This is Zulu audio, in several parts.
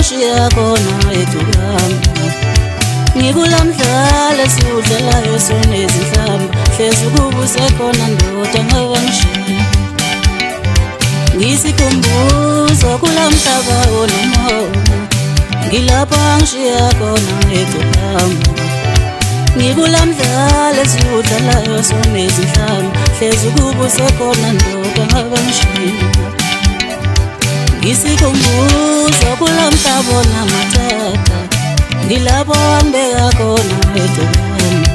bangishiya khona edukama ngikulamdlalo esiwudlalayo sonezinhlamba hlezi ukuba usekhona ndoda ngabangishiya ngisikhumbuzo kulamhlaba onomoya ngilapha bangishiya khona edukama ngikulamdlalo esiwudlalayo sonezinhlamba hlezi ukuba usekhona ndoda ngabangishiya ngisikhumbuzo kulamhlaba onamathatha ngilapho wambeka khona edukama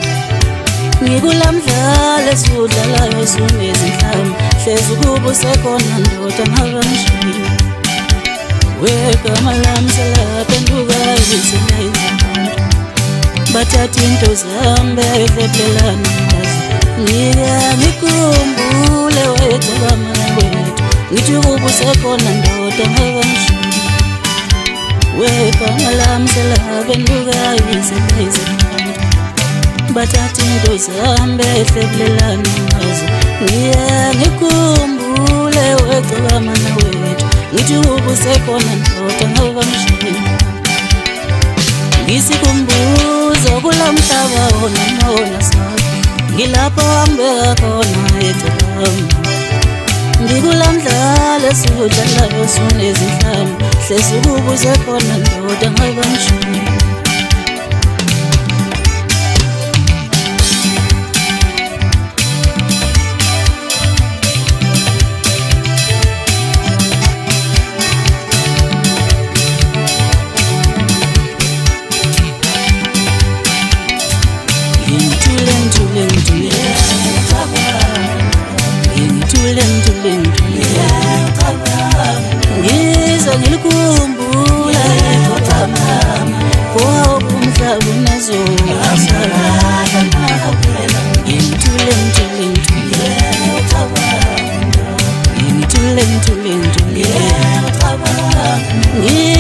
ngikulamdlalo esiwudlalayo sonezinhlamba hlezi ukuba usekhona ndoda ngabangishiya wegama lami selaphenduka izinto bathatha into zami behlephulelana ngazo ngikhumbule wegama wethu ngithi ukuba usekhona ndoda ngabangishiya wegama lami selaphenduka izinto bathatha into zami behlephulelana ngazo ngikhumbule wegama wethu ngithi ukuba usekhona ndoda ngabangishiya ngisikhumbuzo kulamhlaba onomona sakho ngilapho wambeka khona edukama ngikulamdlalo esiwudlalayo sonezinhlamba hlezi ukuba usekhona ndoda ngabangishiya ngiza ngikhumbula umhlaba unazola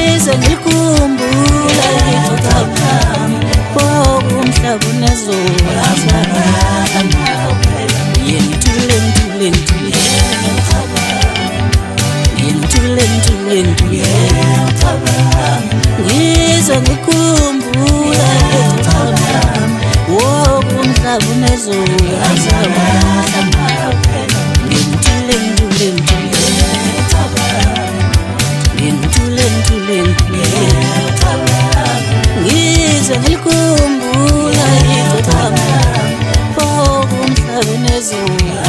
ngiza ngikhumbula umhlaba unazola ngiza ngikhumbula umhlaba unazola ngiza ngikhumbula umhlaba unazola